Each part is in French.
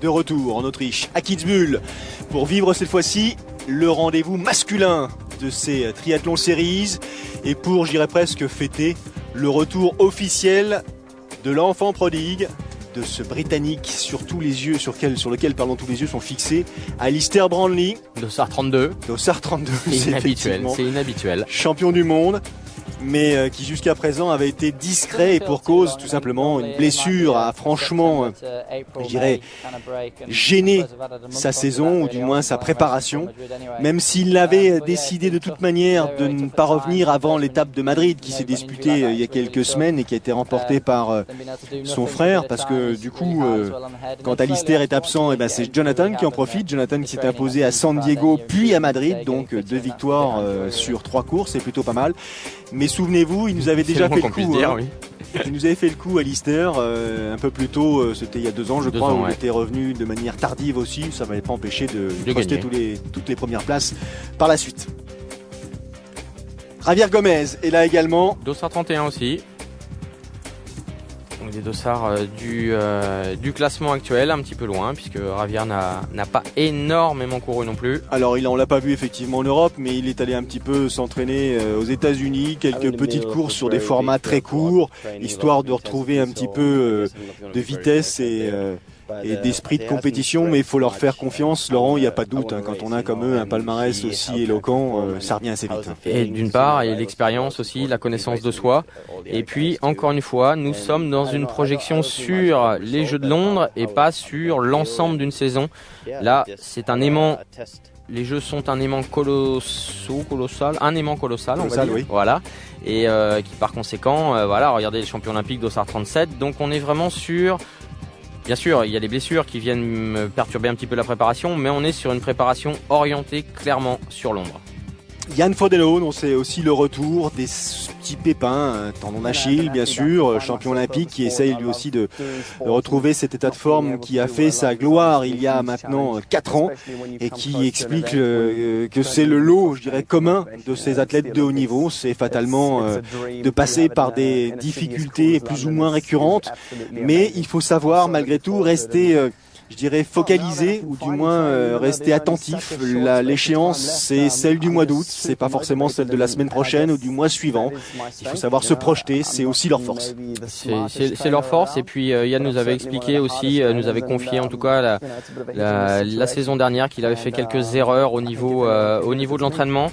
de retour en Autriche, à Kitzbühel, pour vivre cette fois-ci le rendez-vous masculin de ces triathlons series et pour, je dirais presque, fêter le retour officiel de l'enfant prodigue, de ce Britannique sur lequel tous les yeux sont fixés, Alistair Brownlee. Dossard 32. Dossard 32, c'est inhabituel. Champion du monde, mais qui jusqu'à présent avait été discret et pour cause tout simplement une blessure a franchement, je dirais, gêné sa saison ou du moins sa préparation, même s'il avait décidé de toute manière de ne pas revenir avant l'étape de Madrid qui s'est disputée il y a quelques semaines et qui a été remportée par son frère, parce que du coup quand Alistair est absent, et ben c'est Jonathan qui en profite. Jonathan qui s'est imposé à San Diego puis à Madrid, donc 2 victoires sur 3 courses, c'est plutôt pas mal. Mais souvenez-vous, il nous avait déjà fait le coup. Oui. Il nous avait fait le coup, Alistair, un peu plus tôt, c'était il y a 2 ans, je crois, où il était revenu de manière tardive aussi. Ça ne m'avait pas empêché de poster toutes les premières places par la suite. Javier Gomez est là également. Dossard 31 aussi. Donc des dossards du classement actuel, un petit peu loin, puisque Javier n'a pas énormément couru non plus. Alors on l'a pas vu effectivement en Europe, mais il est allé un petit peu s'entraîner aux États-Unis, quelques petites courses sur des formats très courts, histoire de retrouver un petit peu de vitesse et d'esprit de compétition, mais il faut leur faire confiance, Laurent, il n'y a pas de doute, quand on a comme eux un palmarès aussi éloquent, ça revient assez vite. Et d'une part, et l'expérience aussi, la connaissance de soi, et puis encore une fois, nous sommes dans une projection sur les Jeux de Londres et pas sur l'ensemble d'une saison. Là, c'est un aimant. Les Jeux sont un aimant colossal, on va dire. Oui. Voilà, et qui par conséquent, regardez les champions olympiques Dossard 37. Donc on est vraiment sur. Bien sûr, il y a des blessures qui viennent perturber un petit peu la préparation, mais on est sur une préparation orientée clairement sur Londres. Jan Frodeno, dont c'est aussi le retour des petits pépins, tendon d'Achille bien sûr, champion olympique qui essaye lui aussi de retrouver cet état de forme qui a fait sa gloire il y a maintenant 4 ans et qui explique que c'est le lot, je dirais, commun de ces athlètes de haut niveau, c'est fatalement de passer par des difficultés plus ou moins récurrentes, mais il faut savoir malgré tout rester je dirais focalisé ou du moins rester attentif. L'échéance c'est celle du mois d'août, c'est pas forcément celle de la semaine prochaine ou du mois suivant. Il faut savoir se projeter, c'est aussi leur force. C'est leur force et puis Yann nous avait expliqué aussi, nous avait confié en tout cas la saison dernière qu'il avait fait quelques erreurs au niveau de l'entraînement.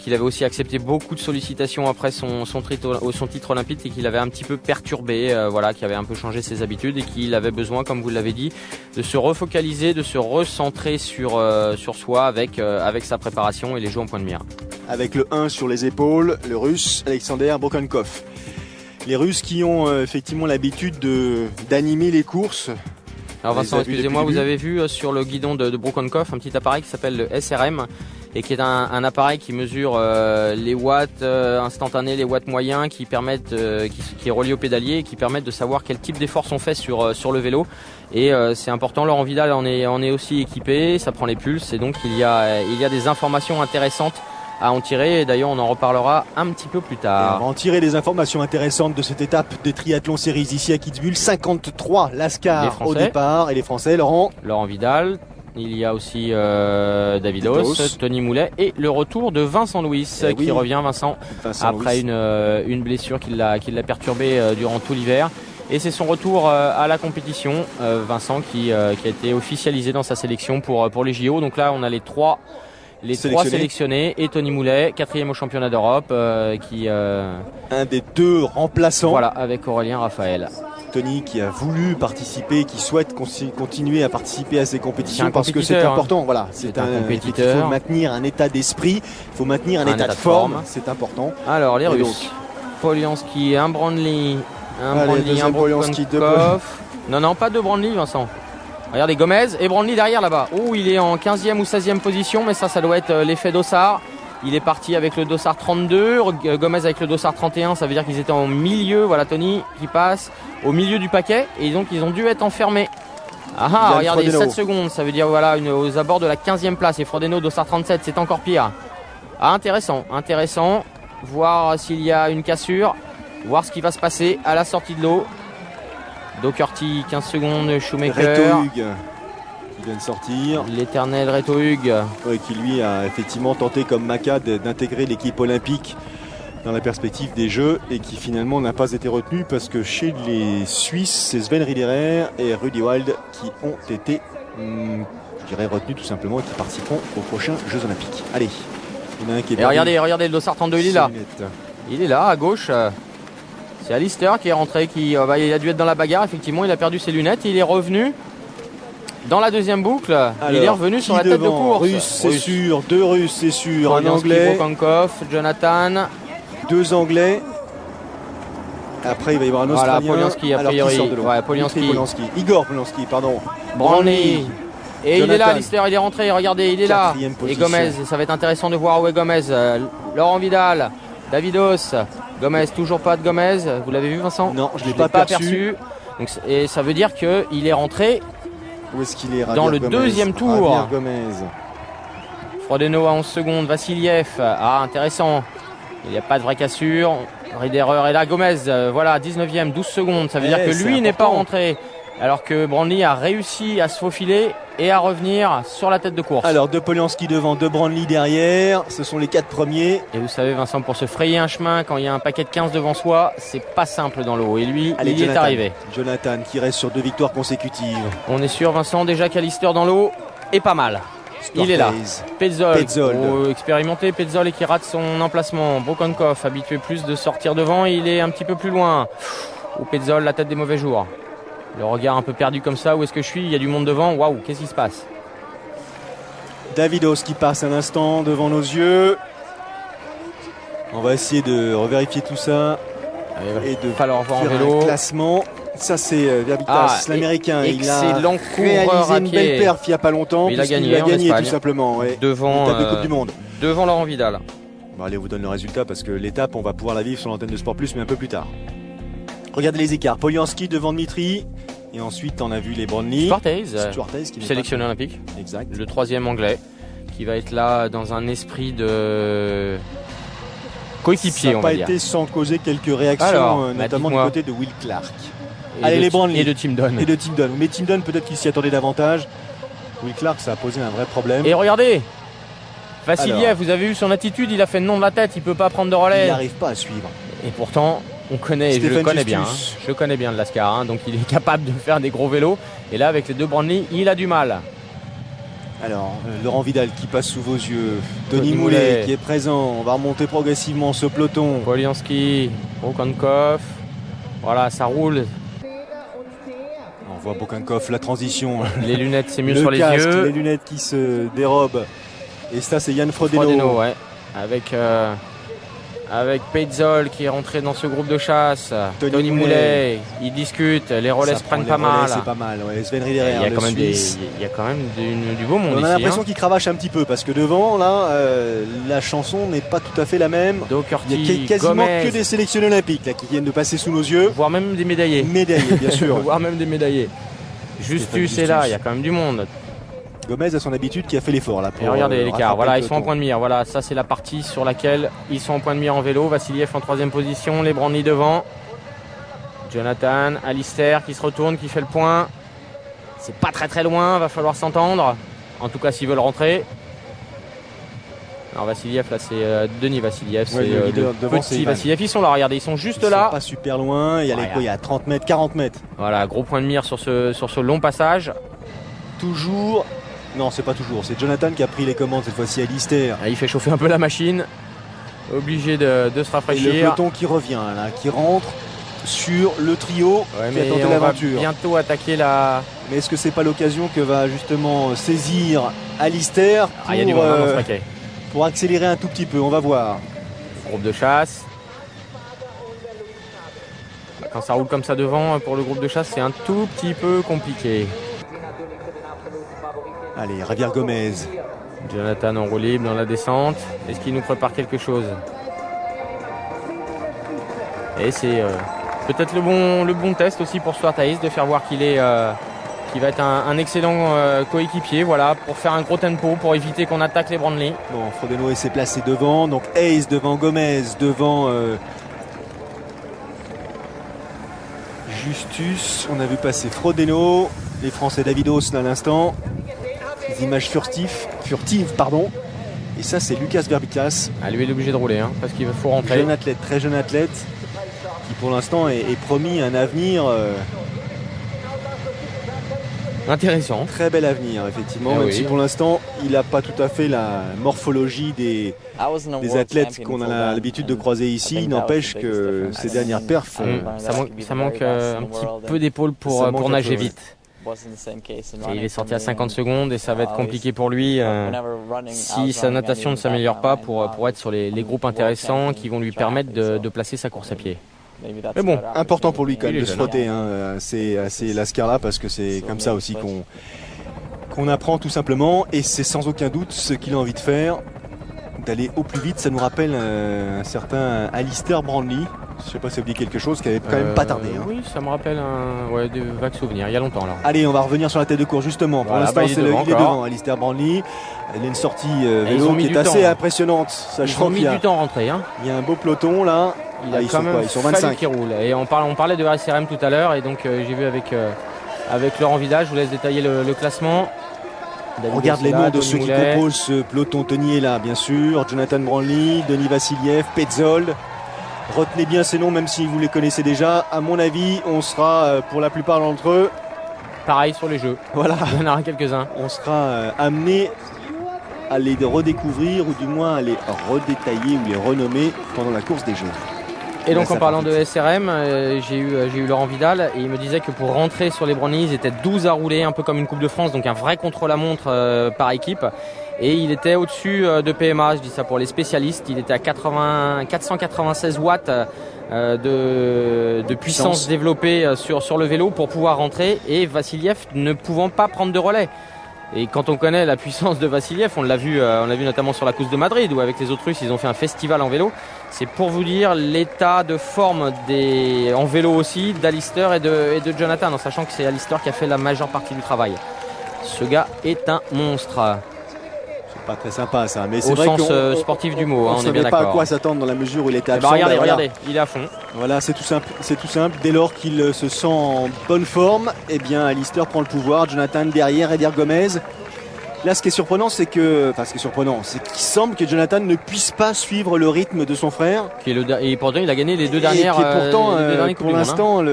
Qu'il avait aussi accepté beaucoup de sollicitations après son titre olympique et qu'il avait un petit peu perturbé, qu'il avait un peu changé ses habitudes et qu'il avait besoin, comme vous l'avez dit, de se refocaliser, de se recentrer sur soi avec sa préparation et les jeux en point de mire. Avec le 1 sur les épaules, le Russe Alexander Brokenkopf. Les Russes qui ont effectivement l'habitude d'animer les courses. Alors Vincent, excusez-moi, vous avez vu sur le guidon de Brokenkopf un petit appareil qui s'appelle le SRM et qui est un appareil qui mesure les watts instantanés, les watts moyens qui permettent, qui est relié au pédalier et qui permettent de savoir quel type d'efforts sont faits sur le vélo. Et c'est important, Laurent Vidal en est aussi équipé, ça prend les pulses et donc il y a des informations intéressantes à en tirer et d'ailleurs on en reparlera un petit peu plus tard. Et on va en tirer des informations intéressantes de cette étape des triathlons séries ici à Kitzbühel. 53 Lascar au départ et les Français, Laurent Vidal. Il y a aussi Davidos, Tony Moulet et le retour de Vincent Louis qui revient, Vincent après une blessure qui l'a perturbé durant tout l'hiver. Et c'est son retour à la compétition, Vincent qui a été officialisé dans sa sélection pour les JO. Donc là on a les trois sélectionnés et Tony Moulet, 4e au championnat d'Europe, un des 2 remplaçants. Voilà, avec Aurélien Raphaël. Tony qui a voulu participer, qui souhaite continuer à participer à ces compétitions parce que c'est important. Voilà, c'est un compétiteur. Il faut maintenir un état d'esprit, il faut maintenir un état de forme, c'est important. Alors les Russes, Polianski, un Brownlee, un Brokenkopf. Non, pas de Brownlee, Vincent. Regardez Gomez et Brownlee derrière là-bas. Oh, il est en 15e ou 16e position, mais ça doit être l'effet Dossard. Il est parti avec le Dossard 32, Gomez avec le Dossard 31, ça veut dire qu'ils étaient en milieu. Voilà Tony qui passe au milieu du paquet et donc ils ont dû être enfermés. Regardez, Frodeno. 7 secondes, ça veut dire aux abords de la 15e place. Et Frodeno, Dossard 37, c'est encore pire. Intéressant. Voir s'il y a une cassure, voir ce qui va se passer à la sortie de l'eau. Doherty, 15 secondes, Shoemaker. qui vient de sortir. L'éternel Reto Hug. Oui, qui lui a effectivement tenté comme Maka d'intégrer l'équipe olympique dans la perspective des Jeux et qui finalement n'a pas été retenu parce que chez les Suisses, c'est Sven Riederer et Rudi Wild qui ont été, je dirais, retenus tout simplement et qui participeront aux prochains Jeux Olympiques. Allez, il y en a un qui est... Et regardez le dossard 32, il est là. Il est là, à gauche. C'est Alistair qui est rentré, il a dû être dans la bagarre, effectivement, il a perdu ses lunettes, il est revenu dans la deuxième boucle. Alors, il est revenu sur la tête de course. Russe, c'est sûr, 2 Russes, c'est sûr, un Polianski, Anglais, Bokankov, Jonathan. 2 Anglais. Après, il va y avoir un Australien. Voilà, Polianski, a priori. Ouais, Polianski. Igor Polianski, pardon. Brandley. Et Jonathan. il est là, Alistair, il est rentré, regardez, il est là. Et Gomez, ça va être intéressant de voir où est Gomez. Laurent Vidal, Davidos, Gomez, toujours pas de Gomez. Vous l'avez vu, Vincent? Non, je ne l'ai pas aperçu. Donc, et ça veut dire qu'il est rentré. Où est-ce qu'il est, dans le deuxième tour. Gomez. Frodeno à 11 secondes, Vassiliev. Ah, intéressant. Il n'y a pas de vraie cassure. Riederer est là, Gomez, voilà, 19e, 12 secondes. Ça veut dire que lui n'est pas rentré. Alors que Brandley a réussi à se faufiler et à revenir sur la tête de course. Alors, de Polianski devant, de Brandley derrière. Ce sont les 4 premiers. Et vous savez, Vincent, pour se frayer un chemin, quand il y a un paquet de 15 devant soi, c'est pas simple dans l'eau. Et lui, il est arrivé. Jonathan qui reste sur 2 victoires consécutives. On est sûr, Vincent, déjà qu'Alistair dans l'eau est pas mal. Il est là. Petzold, expérimenté, Petzold, et qui rate son emplacement. Bokankov, habitué plus de sortir devant, il est un petit peu plus loin. Ou Petzold, la tête des mauvais jours. Le regard un peu perdu comme ça, où est-ce que je suis? Il y a du monde devant, waouh, qu'est-ce qui se passe? Davidos qui passe un instant devant nos yeux. On va essayer de revérifier tout ça. Allez, et de faire un classement. Ça c'est Verbitas, l'américain. Il a réalisé une belle perf il n'y a pas longtemps. Il a gagné tout simplement. Ouais. Devant Coupe du Monde. Devant Laurent Vidal. Bon, allez, on vous donne le résultat parce que l'étape, on va pouvoir la vivre sur l'antenne de Sport Plus, mais un peu plus tard. Regardez les écarts. Polianski devant Dmitri. Et ensuite, on a vu les Brandley. Stuart Hayes, qui sélectionné olympique. Exact. Le 3e anglais, qui va être là dans un esprit de coéquipier, on va dire. Ça n'a pas été sans causer quelques réactions, alors, notamment du côté de Will Clark. Allez, les Brandley. Et de Tim Donne. Mais Tim Donne, peut-être qu'il s'y attendait davantage. Will Clark, ça a posé un vrai problème. Et regardez, Vassiliev, vous avez vu son attitude, il a fait le nom de la tête, il peut pas prendre de relais. Il n'arrive pas à suivre. Et pourtant, je le connais bien. Je connais bien le Lascar, donc il est capable de faire des gros vélos. Et là, avec les 2 Brandley, il a du mal. Alors, Laurent Vidal qui passe sous vos yeux. Tony Moulet qui est présent. On va remonter progressivement ce peloton. Polianski, Bokankov. Voilà, ça roule. On voit Bokankov, la transition. Les lunettes, c'est mieux sur les yeux. Les lunettes qui se dérobent. Et ça, c'est Yann Frodeno. Ouais. Avec Petzold qui est rentré dans ce groupe de chasse. Tony Moulet, ils discutent. Les relais se prennent pas mal. C'est pas mal. Ouais. Sven Riederer, il y a quand même du beau monde. On a l'impression qu'il cravache un petit peu parce que devant, là, la chanson n'est pas tout à fait la même. Il y a quasiment que des sélectionnés olympiques là, qui viennent de passer sous nos yeux. Voire même des médaillés. Bien sûr. Voire même des médaillés. Justus est là, il y a quand même du monde. Gomez a son habitude qui a fait l'effort là. Et regardez l'écart, voilà, ils sont en point de mire. Voilà, ça c'est la partie sur laquelle ils sont en point de mire en vélo. Vassiliev en 3e position, les Brandley devant. Jonathan, Alistair qui se retourne, qui fait le point. C'est pas très loin, va falloir s'entendre. En tout cas s'ils veulent rentrer. Alors Vassiliev là c'est Denis Vassiliev, c'est le petit Vassiliev. Ils sont là, regardez, ils sont juste là. Ils sont pas super loin, il y a 30 mètres, 40 mètres. Voilà, gros point de mire sur ce long passage. Toujours. Non, c'est pas toujours. C'est Jonathan qui a pris les commandes cette fois-ci à Alistair. Il fait chauffer un peu la machine. Obligé de se rafraîchir. Et le peloton qui revient, là, qui rentre sur le trio qui a tenté l'aventure. On va bientôt attaquer la... Mais est-ce que c'est pas l'occasion que va justement saisir Alistair pour accélérer un tout petit peu? On va voir. Groupe de chasse. Quand ça roule comme ça devant, pour le groupe de chasse, c'est un tout petit peu compliqué. Allez, Javier Gomez. Jonathan en roue libre dans la descente. Est-ce qu'il nous prépare quelque chose? Et c'est peut-être le bon test aussi pour Stuart Hayes de faire voir qu'il va être un excellent coéquipier, voilà, pour faire un gros tempo, pour éviter qu'on attaque les Brandley. Bon, Frodeno s'est placé devant, donc Hayes devant Gomez, devant Justus. On a vu passer Frodeno, les Français Davidos là à l'instant. des images furtives, pardon. Et ça, c'est Lucas Verbicas. Ah, lui, il est obligé de rouler, hein, parce qu'il faut rentrer. Très jeune athlète, qui pour l'instant est promis un avenir intéressant. Très bel avenir, effectivement, même si pour l'instant, il n'a pas tout à fait la morphologie des athlètes qu'on a l'habitude de croiser ici. Il n'empêche que ces dernières perfs... ça manque un petit peu d'épaule pour nager vite. Et il est sorti à 50 secondes et ça va être compliqué pour lui si sa natation ne s'améliore pas pour être sur les groupes intéressants qui vont lui permettre de placer sa course à pied. Mais bon, important pour lui quand même de se frotter c'est Lascar parce que c'est comme ça aussi qu'on apprend tout simplement, et c'est sans aucun doute ce qu'il a envie de faire, d'aller au plus vite. Ça nous rappelle un certain Alistair Brownlee. Je sais pas si ça vous dit quelque chose, qui avait quand même pas tardé. Oui, ça me rappelle des vagues souvenirs, il y a longtemps là. Allez, on va revenir sur la tête de course justement. Pour l'instant, il est devant, Alistair Brownlee. Il a une sortie vélo qui est assez impressionnante. Ils ont mis du temps à rentrer. Il y a un beau peloton là. Ils sont 25 qui roulent. Et on parlait de SRM tout à l'heure, et donc j'ai vu avec Laurent Vidal, je vous laisse détailler le classement. On regarde les noms de ceux qui composent ce peloton. Tony est là, bien sûr. Jonathan Brownlee, Denis Vassiliev, Petzold. Retenez bien ces noms, même si vous les connaissez déjà. À mon avis, on sera pour la plupart d'entre eux. Pareil sur les jeux. Voilà. Il y en aura quelques-uns. On sera amené à les redécouvrir, ou du moins à les redétailler ou les renommer pendant la course des jeux. Et donc en parlant de SRM, j'ai eu Laurent Vidal, et il me disait que pour rentrer sur les Brownlee, ils étaient 12 à rouler, un peu comme une Coupe de France, donc un vrai contre-la-montre par équipe. Et il était au-dessus de PMA, je dis ça pour les spécialistes, il était à 496 watts de puissance développée sur le vélo pour pouvoir rentrer, et Vassiliev ne pouvant pas prendre de relais. Et quand on connaît la puissance de Vassiliev, on l'a vu notamment sur la course de Madrid, où avec les autres Russes ils ont fait un festival en vélo. C'est pour vous dire l'état de forme en vélo aussi d'Alistair et de Jonathan, en sachant que c'est Alistair qui a fait la majeure partie du travail. Ce gars est un monstre. Pas très sympa ça, mais c'est au vrai sens sportif du mot, on est bien d'accord. Pas à quoi s'attendre dans la mesure où il était absent. Regardez, il est à fond. Voilà, c'est tout simple. Dès lors qu'il se sent en bonne forme, eh bien Alistair prend le pouvoir. Jonathan derrière, Eder Gomez. Là, ce qui est surprenant, c'est qu'il semble que Jonathan ne puisse pas suivre le rythme de son frère. Et pourtant, il a gagné les deux dernières. Et pourtant, pour l'instant,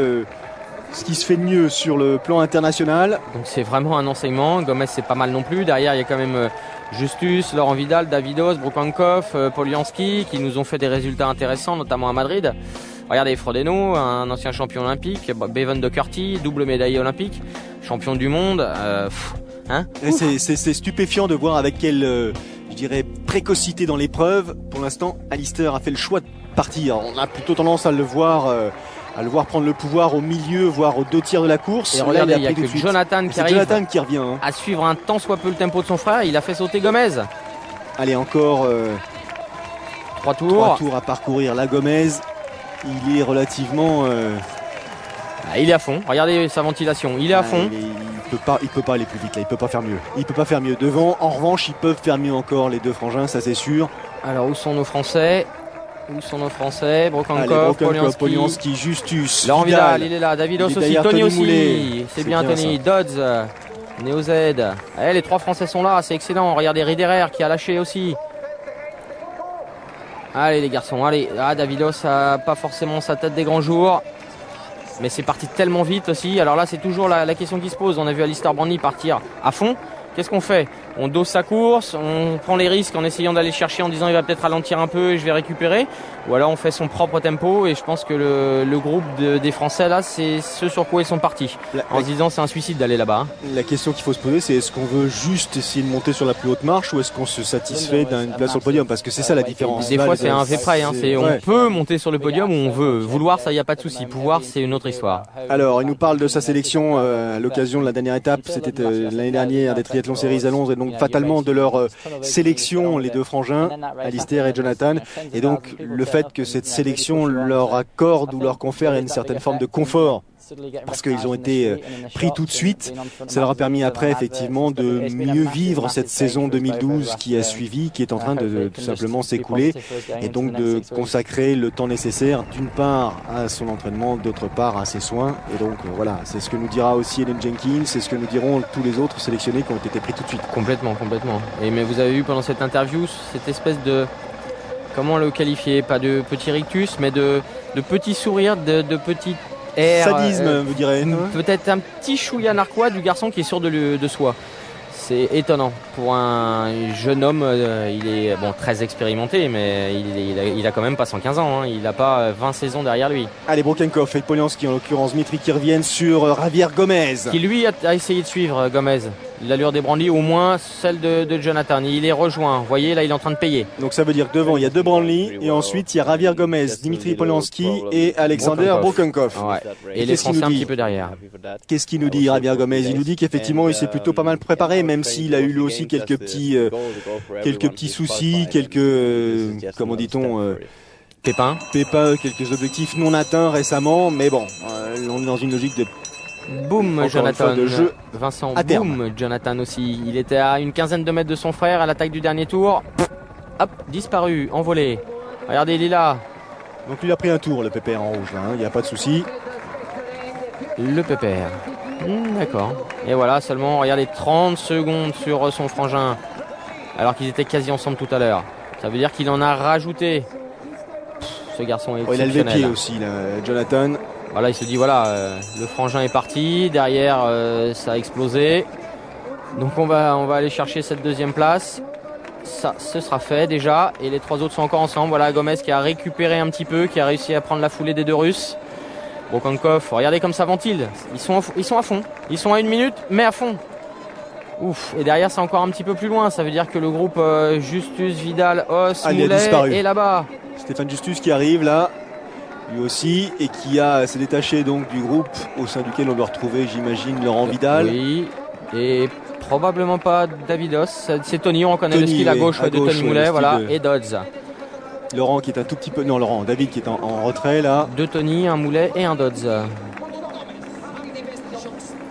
ce qui se fait de mieux sur le plan international. Donc c'est vraiment un enseignement. Gomez, c'est pas mal non plus. Derrière, il y a quand même Justus, Laurent Vidal, Davidos, Brukankov, Polianski, qui nous ont fait des résultats intéressants, notamment à Madrid. Regardez Frodeno, un ancien champion olympique, Bevan Docherty, double médaillé olympique, champion du monde. C'est stupéfiant de voir avec quelle, précocité dans l'épreuve. Pour l'instant, Alistair a fait le choix de partir. On a plutôt tendance à le voir prendre le pouvoir au milieu, voire aux 2 tiers de la course. Et regardez, il y a que Jonathan qui arrive revient, à suivre un tant soit peu le tempo de son frère. Il a fait sauter Gomez. Allez, encore 3 tours. 3 tours à parcourir. La Gomez, il est relativement... il est à fond. Regardez sa ventilation. Il est à fond. Il peut pas aller plus vite là. Il peut pas faire mieux. Devant, en revanche, ils peuvent faire mieux encore, les deux frangins, ça c'est sûr. Alors où sont nos Français? Brukankov, Polianski, Justus, Laurent Vidal, il est là. Davidos aussi, Tony aussi. C'est bien Tony. Dodds, Neo Z. Les 3 Français sont là, c'est excellent. Regardez Riederer qui a lâché aussi. Allez les garçons, allez. Davidos a pas forcément sa tête des grands jours, mais c'est parti tellement vite aussi. Alors là, c'est toujours la question qui se pose. On a vu Alistair Brownlee partir à fond. Qu'est-ce qu'on fait? On dose sa course, on prend les risques en essayant d'aller chercher en disant il va peut-être ralentir un peu et je vais récupérer, ou alors on fait son propre tempo. Et je pense que le groupe des Français là, c'est ce sur quoi ils sont partis, en se disant c'est un suicide d'aller là-bas. La question qu'il faut se poser, c'est est-ce qu'on veut juste essayer de monter sur la plus haute marche, ou est-ce qu'on se satisfait d'une place sur le podium? Parce que c'est ça la différence. Des fois c'est un fait près, on peut monter sur le podium où on veut. Vouloir, ça y a pas de souci. Pouvoir, c'est une autre histoire. Alors il nous parle de sa sélection à l'occasion de la dernière étape. C'était l'année dernière des Triathlon Series à Londres, et donc fatalement de leur sélection, les deux frangins, Alistair et Jonathan. Et donc le fait que cette sélection leur accorde ou leur confère une certaine forme de confort parce qu'ils ont été pris tout de suite. Ça leur a permis après effectivement de mieux vivre cette saison 2012 qui a suivi, qui est en train de tout simplement s'écouler, et donc de consacrer le temps nécessaire d'une part à son entraînement, d'autre part à ses soins. Et donc voilà, c'est ce que nous dira aussi Helen Jenkins, c'est ce que nous diront tous les autres sélectionnés qui ont été pris tout de suite. Complètement. Et mais vous avez vu pendant cette interview cette espèce de, comment le qualifier, pas de petit rictus, mais de petit sourire, de petit air, sadisme, vous direz. Peut-être un petit chouïa narquois du garçon qui est sûr de soi. C'est étonnant pour un jeune homme. Il est très expérimenté, mais il a quand même pas 115 ans. Hein. Il n'a pas 20 saisons derrière lui. Allez, Brokenkopf et Polianski, en l'occurrence Dmitri, qui reviennent sur Javier Gomez. Qui lui a essayé de suivre Gomez. L'allure des Brandly, au moins celle de Jonathan. Il est rejoint. Vous voyez, là, il est en train de payer. Donc ça veut dire que devant, il y a 2 Brandly, et ensuite il y a Javier Gomez, Dmitri Polianski et Alexander Brokenkopf. Ouais. Et les Français un petit peu derrière. Qu'est-ce qu'il nous dit, Javier Gomez? Il nous dit qu'effectivement, il s'est plutôt pas mal préparé, même s'il a eu lui aussi quelques petits soucis, comment dit-on, pépins, quelques objectifs non atteints récemment, mais bon, on est dans une logique de boum, Jonathan, de jeu Vincent, à terme. Boum, Jonathan aussi. Il était à une quinzaine de mètres de son frère à l'attaque du dernier tour. Hop, disparu, envolé. Regardez, il est là. Donc il a pris un tour, le pépère en rouge, il n'y a pas de souci. Le pépère. D'accord. Et voilà, seulement, regardez, 30 secondes sur son frangin, alors qu'ils étaient quasi ensemble tout à l'heure. Ça veut dire qu'il en a rajouté. Ce garçon est exceptionnel. Il a levé le pied aussi, là, Jonathan. Voilà, il se dit, voilà, le frangin est parti. Derrière, ça a explosé. Donc on va aller chercher cette deuxième place. Ça, ce sera fait déjà. Et les 3 autres sont encore ensemble. Voilà, Gomez qui a récupéré un petit peu, qui a réussi à prendre la foulée des 2 Russes. Brokenkopf, regardez comme ça ventile. Ils sont à fond. Ils sont à 1 minute, mais à fond. Ouf. Et derrière, c'est encore un petit peu plus loin. Ça veut dire que le groupe Justus, Vidal, Os, Moulet est là-bas. Stéphane Justus qui arrive là, lui aussi, et qui s'est détaché donc du groupe au sein duquel on doit retrouver, j'imagine, Laurent Vidal. Oui. Et probablement pas Davidos. C'est Tony. On reconnaît le skill à gauche de Tony Moulet, voilà, et Dodds. Laurent qui est un tout petit peu... Non, David qui est en retrait là. 2 Tony, un Moulet et un Dodds.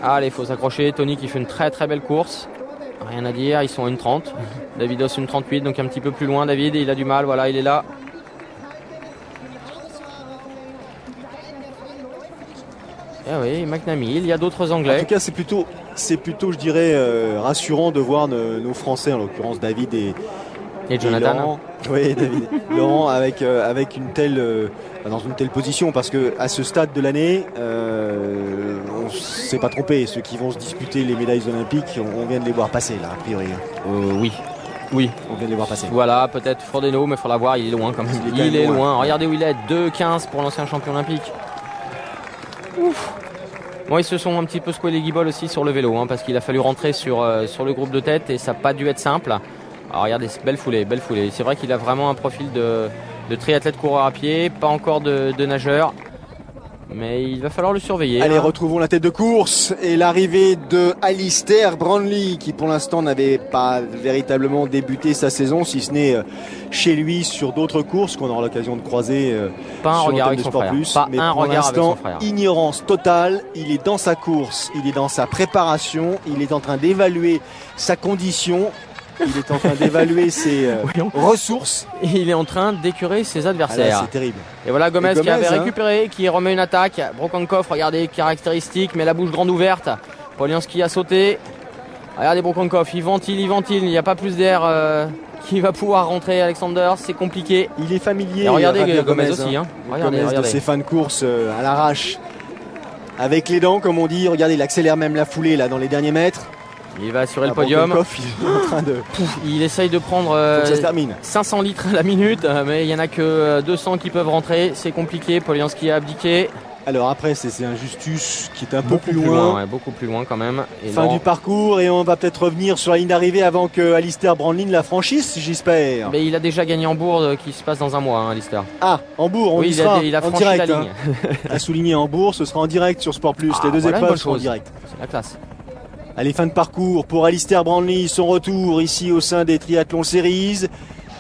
Allez, il faut s'accrocher. Tony qui fait une très très belle course. Rien à dire, ils sont à 1,30. Davidos 1,38, donc un petit peu plus loin. David, il a du mal, voilà, il est là. Eh oui, McNamee, il y a d'autres Anglais. En tout cas, c'est plutôt je dirais, rassurant de voir nos Français, en l'occurrence David et Jonathan. Laurent. Oui, David. Laurent avec une telle dans une telle position, parce que à ce stade de l'année, on s'est pas trompé. Ceux qui vont se disputer les médailles olympiques, on vient de les voir passer là, a priori. Oui. On vient de les voir passer. Voilà, peut-être Frodeno, mais il faut la voir, il est loin quand même. Il est loin. Regardez où il est, 2,15 pour l'ancien champion olympique. Ouf. Bon, ils se sont un petit peu secoué les guibolles aussi sur le vélo, parce qu'il a fallu rentrer sur le groupe de tête et ça n'a pas dû être simple. Alors regardez, belle foulée. C'est vrai qu'il a vraiment un profil de triathlète coureur à pied, pas encore de nageur. Mais il va falloir le surveiller. Allez, retrouvons la tête de course et l'arrivée de Alistair Brownlee, qui pour l'instant n'avait pas véritablement débuté sa saison, si ce n'est chez lui sur d'autres courses qu'on aura l'occasion de croiser pas sur un regard l'antenne de avec son Sport frère. Plus. Pas mais un pour regard avec l'instant, son frère. ignorance totale. Il est dans sa course, il est dans sa préparation, il est en train d'évaluer sa condition. Il est en train d'évaluer ses ressources. Et il est en train d'écurer ses adversaires. C'est terrible. Et voilà Gomez qui avait récupéré, qui remet une attaque. Brokenkopf, regardez, caractéristique, mais la bouche grande ouverte. Polianski a sauté. Regardez Brokenkopf, il ventile. Il n'y a pas plus d'air qui va pouvoir rentrer. Alexander, c'est compliqué. Il est familier. Et regardez Gomez aussi. Regardez. De ses fins de course à l'arrache. Avec les dents, comme on dit. Regardez, il accélère même la foulée là dans les derniers mètres. Il va assurer le podium. Il est en train de... Il essaye de prendre 500 litres à la minute, mais il n'y en a que 200 qui peuvent rentrer. C'est compliqué. Polianski a abdiqué. Alors après, c'est un Justus qui est un peu plus loin. Beaucoup plus loin quand même. Et fin du parcours, et on va peut-être revenir sur la ligne d'arrivée avant que Alistair Brownlee la franchisse, j'espère. Mais il a déjà gagné Hambourg qui se passe dans un mois, Alistair. Ah, Hambourg, on y sera il a en franchi direct. La ligne. À souligner Hambourg, ce sera en direct sur Sport Plus. Les deux épreuves seront en direct. C'est la classe. Allez, fin de parcours pour Alistair Brownlee, son retour ici au sein des Triathlon Series.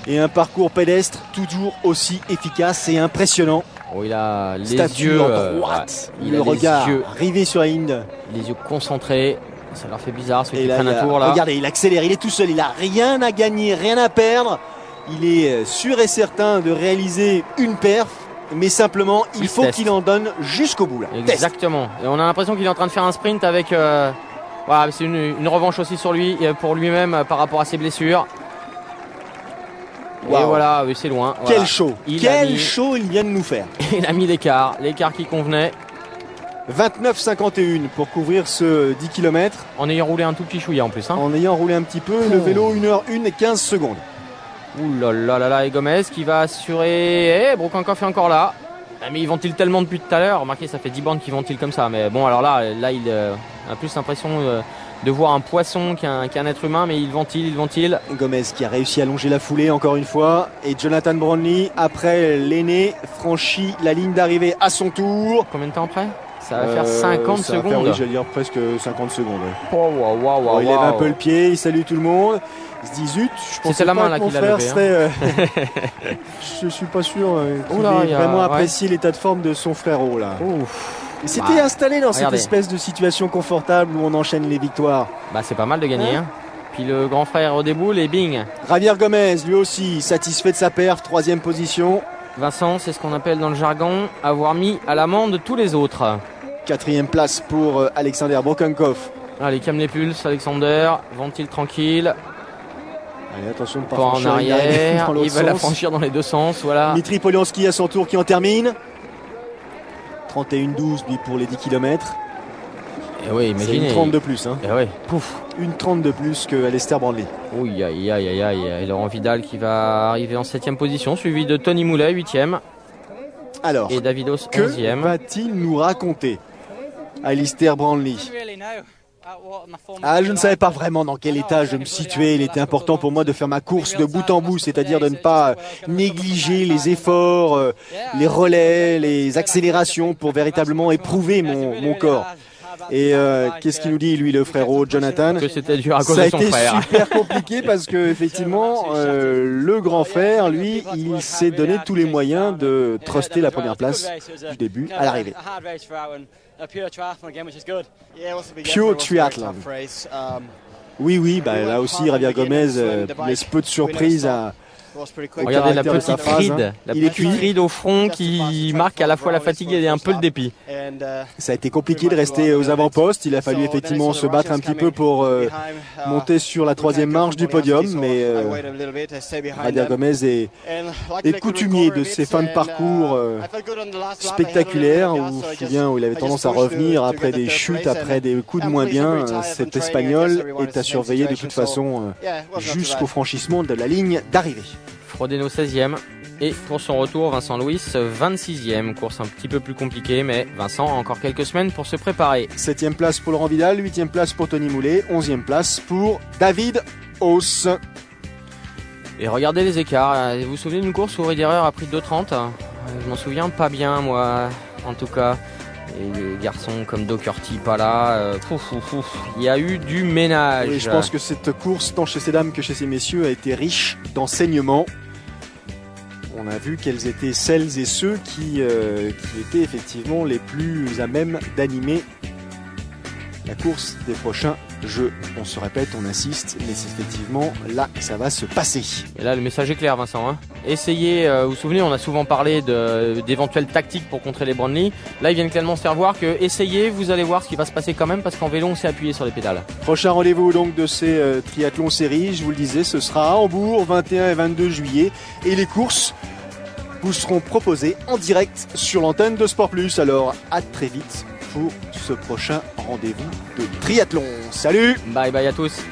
Et un parcours pédestre toujours aussi efficace et impressionnant. Oh, il a les statue yeux en droite, il le a regard les yeux, rivé sur la ligne. les yeux concentrés. Ça leur fait bizarre ceux Et qui là, prennent un tour là. regardez, il accélère, il est tout seul, il a rien à gagner, rien à perdre. Il est sûr et certain de réaliser une perf, mais simplement il faut qu'il en donne jusqu'au bout là. Exactement. Et on a l'impression qu'il est en train de faire un sprint avec. Voilà, c'est une revanche aussi sur lui, pour lui-même par rapport à ses blessures. Wow. Et voilà, oui, c'est loin. Quel voilà. show, quel show il vient de nous faire. Il a mis l'écart qui convenait. 29,51 pour couvrir ce 10 km. En ayant roulé un tout petit chouïa en plus. Hein. En ayant roulé un petit peu, le vélo 1h01 et 15 secondes. Ouh là là là là, et Gomez qui va assurer. Eh, Brokankov est encore là. Ah, mais il ventile tellement depuis tout à l'heure. Remarquez, ça fait 10 bornes qu'il ventile comme ça. Mais bon, alors là il a plus l'impression de voir un poisson qu'un être humain, mais il ventile. Gomez qui a réussi à longer la foulée encore une fois. Et Jonathan Brownlee, après l'aîné, franchit la ligne d'arrivée à son tour. Combien de temps après ? Ça va faire 50 ça secondes. Va faire, oui, j'allais dire presque 50 secondes. Ouais. Oh, il lève un peu le pied, il salue tout le monde. Il se dit zut, je pensais la pas main que là mon qu'il a frère levé, serait. Je suis pas sûr qu'il ait vraiment apprécié l'état de forme de son frérot là. Il s'était installé dans cette espèce de situation confortable où on enchaîne les victoires. Bah c'est pas mal de gagner. Hein. Puis le grand frère redéboule et bing. Javier Gomez, lui aussi, satisfait de sa perf, 3e position. Vincent, c'est ce qu'on appelle dans le jargon avoir mis à l'amende tous les autres. 4e place pour Alexander Brokankov. Allez, calme les pulses, Alexander. Ventile tranquille. Allez, attention de pas en arrière. Il va la franchir dans les deux sens. Voilà. Dmitri Polianski à son tour qui en termine. 31,12 lui pour les 10 km. Et oui, imaginez. C'est une 30 de plus. Hein. Et oui, pouf. Une 30 de plus que Alistair Brownlee. Oui, aïe. Et Laurent Vidal qui va arriver en 7e position, suivi de Tony Moulet, 8e. Alors, et Davidos, 11e. Que va-t-il nous raconter, Alistair Brownlee? Je ne savais pas vraiment dans quel état je me situais. Il était important pour moi de faire ma course de bout en bout, c'est-à-dire de ne pas négliger les efforts, les relais, les accélérations pour véritablement éprouver mon corps. Et qu'est-ce qu'il nous dit, lui, le frérot Jonathan? Que c'était dur à cause de son frère. Ça a été super compliqué parce que effectivement, le grand frère, lui, il s'est donné tous les moyens de truster la première place du début à l'arrivée. Pure triathlon. Oui, là aussi, Javier Gomez laisse peu de surprise à... Regardez la petite ride au front qui marque à la fois la fatigue et un peu le dépit. Ça a été compliqué de rester aux avant-postes. Il a fallu effectivement se battre un petit peu pour monter sur la 3e marche du podium. Mais Javier Gomez est coutumier de ces fins de parcours spectaculaires où il avait tendance à revenir après des chutes, après des coups de moins bien. Cet Espagnol est à surveiller de toute façon jusqu'au franchissement de la ligne d'arrivée. Frodeno 16e et pour son retour Vincent Louis 26e, course un petit peu plus compliquée mais Vincent a encore quelques semaines pour se préparer. 7e place pour Laurent Vidal, 8e place pour Tony Moulet, 11e place pour David Haus. Et regardez les écarts, vous vous souvenez d'une course où Riederer a pris 2,30? Je m'en souviens pas bien moi en tout cas. Et des garçons comme Doherty pas là, il y a eu du ménage. Oui, je pense que cette course, tant chez ces dames que chez ces messieurs, a été riche d'enseignements. On a vu quels étaient celles et ceux qui étaient effectivement les plus à même d'animer la course des prochains Jeux. On se répète, on insiste, mais c'est effectivement là que ça va se passer. Et là, le message est clair, Vincent. Hein. Essayez, vous vous souvenez, on a souvent parlé d'éventuelles tactiques pour contrer les Brownlee. Là, ils viennent clairement se faire voir que essayez, vous allez voir ce qui va se passer quand même, parce qu'en vélo, on s'est appuyé sur les pédales. Prochain rendez-vous donc de ces triathlons séries, je vous le disais, ce sera à Hambourg, 21 et 22 juillet. Et les courses vous seront proposées en direct sur l'antenne de Sport Plus. Alors, à très vite pour ce prochain rendez-vous de triathlon. Salut! Bye bye à tous!